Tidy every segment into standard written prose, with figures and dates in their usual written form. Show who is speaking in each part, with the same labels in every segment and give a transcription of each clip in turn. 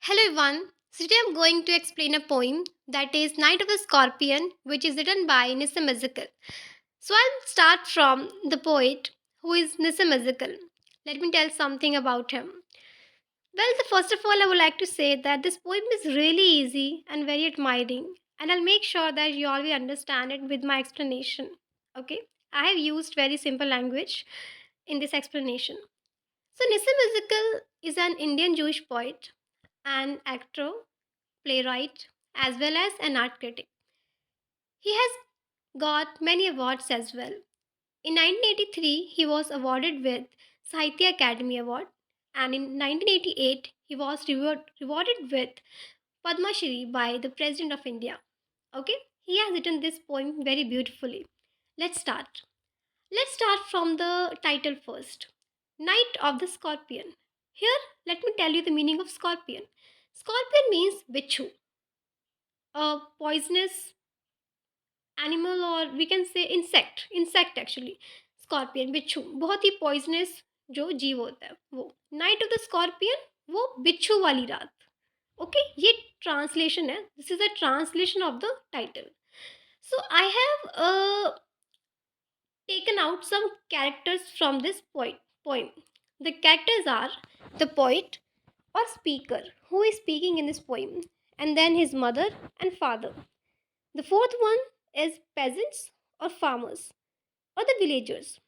Speaker 1: Hello everyone. So today I'm going to explain a poem that is Night of the Scorpion, which is written by Nissim Ezekiel. So I'll start from the poet who is Nissim Ezekiel. Let me tell something about him. Well, first of all, I would like to say that this poem is really easy and very admiring, and I'll make sure that you all will understand it with my explanation. Okay? I have used very simple language in this explanation. So Nissim Ezekiel is an Indian Jewish poet, an actor, playwright, as well as an art critic. He has got many awards as well. In 1983, he was awarded with Sahitya Academy Award, and in 1988, he was rewarded with Padma Shri by the President of India. Okay, he has written this poem very beautifully. Let's start. Let's start from the title first. Night of the Scorpion. Here, let me tell you the meaning of scorpion. Scorpion means bichu, a poisonous animal और we can say insect actually scorpion बिच्छू बहुत ही poisonous जो जीव होता है वो night of the scorpion वो बिच्छू वाली रात ओके ये ट्रांसलेशन है this is a translation of the title so I have taken out some characters from this poem. The characters are the poet or speaker who is speaking in this poem, and then his mother and father. The fourth one is peasants or farmers और the villagers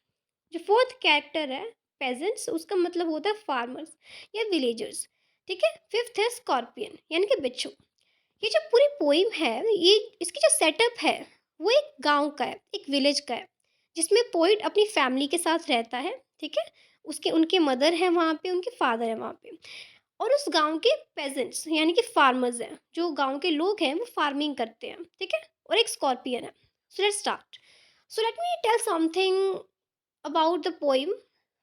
Speaker 1: जो fourth character है pageants उसका मतलब होता है farmers या villagers ठीक है फिफ्थ है स्कॉर्पियन यानी कि बिच्छू ये जो पूरी पोइम है ये इसकी जो सेटअप है वो एक गांव का है एक विलेज का है जिसमें पोइट अपनी फैमिली के साथ रहता है ठीक है उसके उनके मदर है वहाँ पे उनके फादर है वहाँ पे और उस गांव के पेजेंट्स यानी कि फार्मर्स हैं जो गांव के लोग हैं वो फार्मिंग करते हैं ठीक है और एक स्कॉर्पियन है so let's start so let me tell something about the poem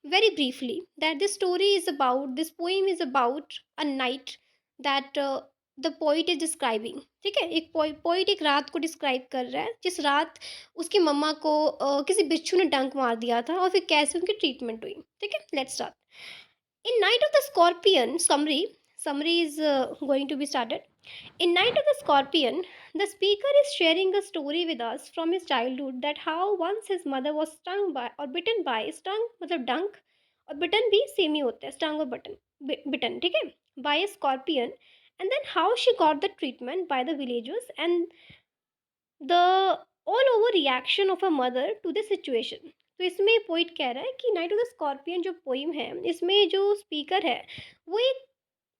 Speaker 1: very briefly that this poem is about a night that the poet is describing ठीक है एक पोइट एक रात को डिस्क्राइब कर रहा है जिस रात उसकी मम्मा को किसी बिच्छू ने डंक मार दिया था और फिर कैसे उनकी ट्रीटमेंट हुई ठीक है let's start in Night of the Scorpion, summary is going to be started. In Night of the Scorpion, the speaker is sharing a story with us from his childhood that how once his mother was stung by or bitten by stung मतलब डंक और bitten भी same ही होता है stung और bitten ठीक है by a scorpion and then how she got the treatment by the villagers and the all over reaction of a mother to the situation तो इसमें पोइट कह रहा है कि नाइट ऑफ द स्कॉर्पियन जो पोइम है इसमें जो स्पीकर है वो एक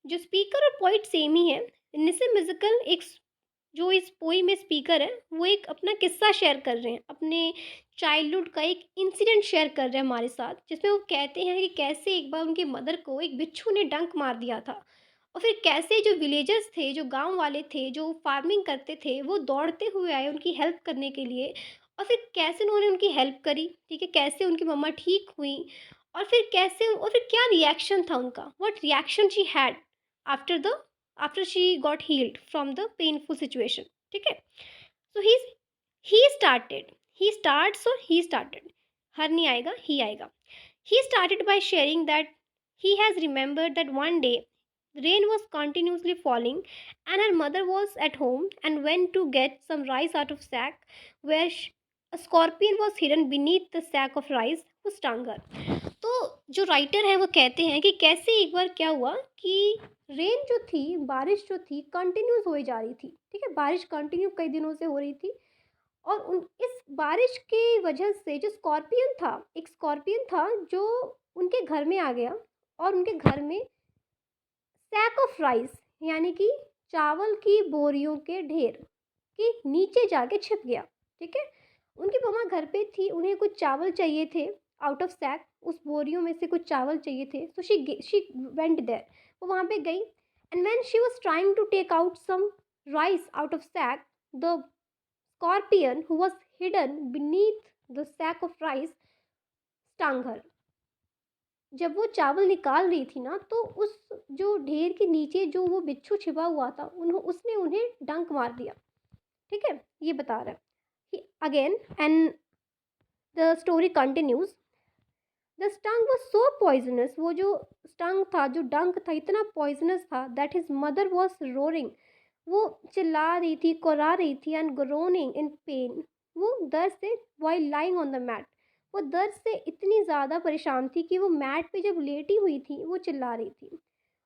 Speaker 1: जो स्पीकर और पोइट सेम ही है निसे म्यूजिकल एक जो इस पोइम में स्पीकर है वो एक अपना किस्सा शेयर कर रहे हैं अपने चाइल्डहुड का एक इंसिडेंट शेयर कर रहे हैं हमारे साथ जिसमें वो कहते हैं कि कैसे एक बार उनके मदर को एक बिच्छू ने डंक मार दिया था और फिर कैसे जो विलेजर्स थे जो गांव वाले थे जो फार्मिंग करते थे वो दौड़ते हुए आए उनकी हेल्प करने के लिए और फिर कैसे उन्होंने उनकी हेल्प करी ठीक है कैसे उनकी मम्मा ठीक हुई और फिर कैसे और फिर क्या रिएक्शन था उनका what reaction she had after the after she got healed from the painful situation ठीक है सो ही स्टार्ट्स और ही स्टार्टेड हर नहीं आएगा ही आएगा he started by sharing that he has remembered that one day rain was continuously falling and her mother was at home and went to get some rice out of sack where a scorpion was hidden beneath the sack of rice who stung her तो जो writer है वो कहते हैं कि कैसे एक बार क्या हुआ कि रेन जो थी बारिश जो थी कंटिन्यूस हो जा रही थी ठीक है बारिश कंटिन्यू कई दिनों से हो रही थी और इस बारिश की वजह से जो स्कॉर्पियन था एक स्कॉर्पियन था जो उनके घर में आ गया और उनके घर में सैक ऑफ राइस यानी कि चावल की बोरियों के ढेर के नीचे जाके छिप गया ठीक है उनकी मम्मा घर पे थी उन्हें कुछ चावल चाहिए थे आउट ऑफ सैक उस बोरियों में से कुछ चावल चाहिए थे सो शी वेंट देयर वो वहाँ पे गई and when she was trying to take out some rice out of sack the scorpion who was hidden beneath the sack of rice stung her जब वो चावल निकाल रही थी ना तो उस जो ढेर के नीचे जो वो बिच्छू छिपा हुआ था उसने उन्हें डंक मार दिया ठीक है ये बता रहा है again and the story continues the stung was so poisonous, वो जो स्टंग था, जो डंक था, इतना पॉइजनस था that his mother was roaring, वो चिल्ला रही थी, कोरा रही थी, एंड ग्रोनिंग इन पेन, वो दर्द से, while lying on the mat, वो दर्द से इतनी ज़्यादा परेशान थी कि वो मैट पे जब लेटी हुई थी वो चिल्ला रही थी.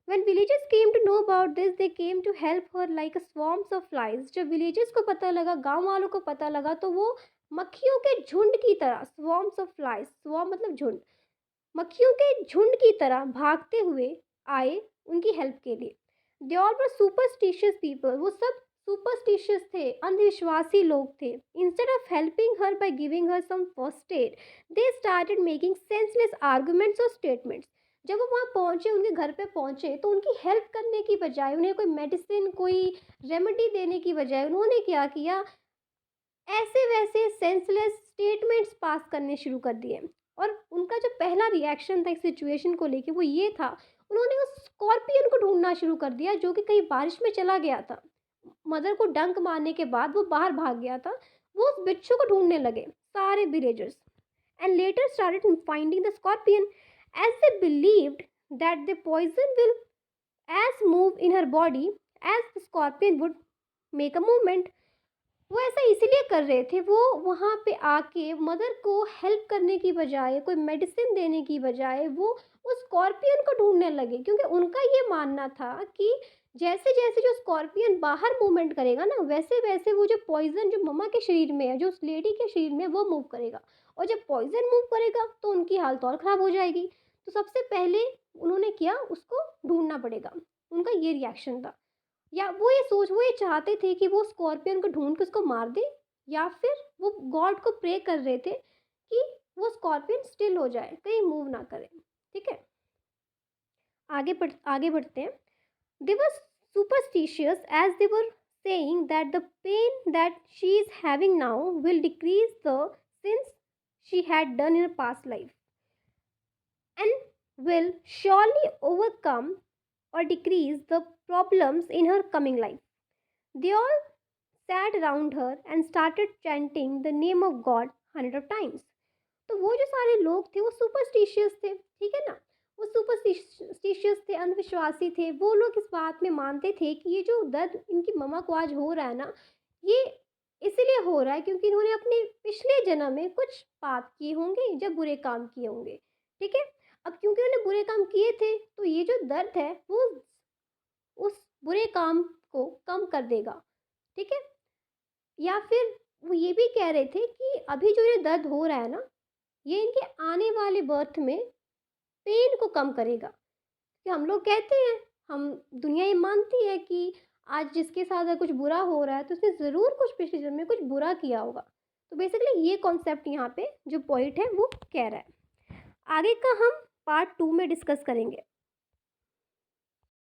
Speaker 1: When villagers came to know about this, they came to help her like a swarms of flies. जब villagers को पता लगा, गांव वालों को पता लगा, तो वो मक्खियों के झुंड की तरह, swarms of flies, swarm मतलब झुंड, मक्खियों के झुंड की तरह भागते हुए आए उनकी हेल्प के लिए. They all were superstitious people, वो सब सुपरस्टिशियस थे, अंधविश्वासी लोग थे. Instead of helping her by giving her some first aid, they started making senseless arguments और स्टेटमेंट्स. जब वो वहाँ पहुँचे, उनके घर पे पहुँचे, तो उनकी हेल्प करने की बजाय, उन्हें कोई मेडिसिन, कोई रेमेडी देने की बजाय, उन्होंने क्या किया, ऐसे वैसे सेंसलेस स्टेटमेंट्स पास करने शुरू कर दिए. और उनका जो पहला रिएक्शन था इस सिचुएशन को लेके वो ये था, उन्होंने उस स्कॉर्पियन को ढूंढना शुरू कर दिया जो कि कहीं बारिश में चला गया था. मदर को डंक मारने के बाद वो बाहर भाग गया था. वो उस बिच्छू को ढूंढने लगे सारे villagers, and later started finding the scorpion, as they believed that the poison will as move in her body as the scorpion would make a movement. वो ऐसा इसीलिए कर रहे थे, वो वहाँ पे आके मदर को हेल्प करने की बजाय, कोई मेडिसिन देने की बजाय, वो उस स्कॉर्पियन को ढूंढने लगे, क्योंकि उनका ये मानना था कि जैसे जैसे जो स्कॉर्पियन बाहर मूवमेंट करेगा ना, वैसे वैसे वो जो पॉइजन जो मम्मा के शरीर में है, जो उस लेडी के शरीर में, वो मूव करेगा. और जब पॉइजन मूव करेगा तो उनकी हालत और ख़राब हो जाएगी. तो सबसे पहले उन्होंने किया, उसको ढूंढना पड़ेगा. उनका ये रिएक्शन था. या वो ये चाहते थे कि वो स्कॉर्पियन को ढूंढ के उसको मार दे, या फिर वो गॉड को प्रे कर रहे थे कि वो स्कॉर्पियन स्टिल हो जाए, कहीं मूव ना करे. ठीक है, आगे बढ़ते हैं. They were superstitious as they were saying that the pain that she is having now will decrease the sins she had done in her past life and will surely overcome or decrease the problems in her coming life. They all sat around her and started chanting the name of God 100 of times. तो वो जो सारे लोग थे वो superstitious थे, ठीक है ना, वो सुपरस्टिशियस थे, अंधविश्वासी थे. वो लोग इस बात में मानते थे कि ये जो दर्द इनकी मम्मा को आज हो रहा है ना, ये इसीलिए हो रहा है क्योंकि इन्होंने अपने पिछले जन्म में कुछ पाप किए होंगे, जब बुरे काम किए होंगे. ठीक है, अब क्योंकि उन्होंने बुरे काम किए थे, तो ये जो दर्द है वो उस बुरे काम को कम कर देगा. ठीक है, या फिर वो ये भी कह रहे थे कि अभी जो ये दर्द हो रहा है ना, ये इनके आने वाले बर्थ में पेन को कम करेगा. कि हम लोग कहते हैं, हम दुनिया ये मानती है कि आज जिसके साथ अगर कुछ बुरा हो रहा है तो उसने ज़रूर कुछ पिछले जन्म में कुछ बुरा किया होगा. तो बेसिकली ये कॉन्सेप्ट यहाँ पे जो पॉइंट है वो कह रहा है. आगे का हम पार्ट 2 में डिस्कस करेंगे.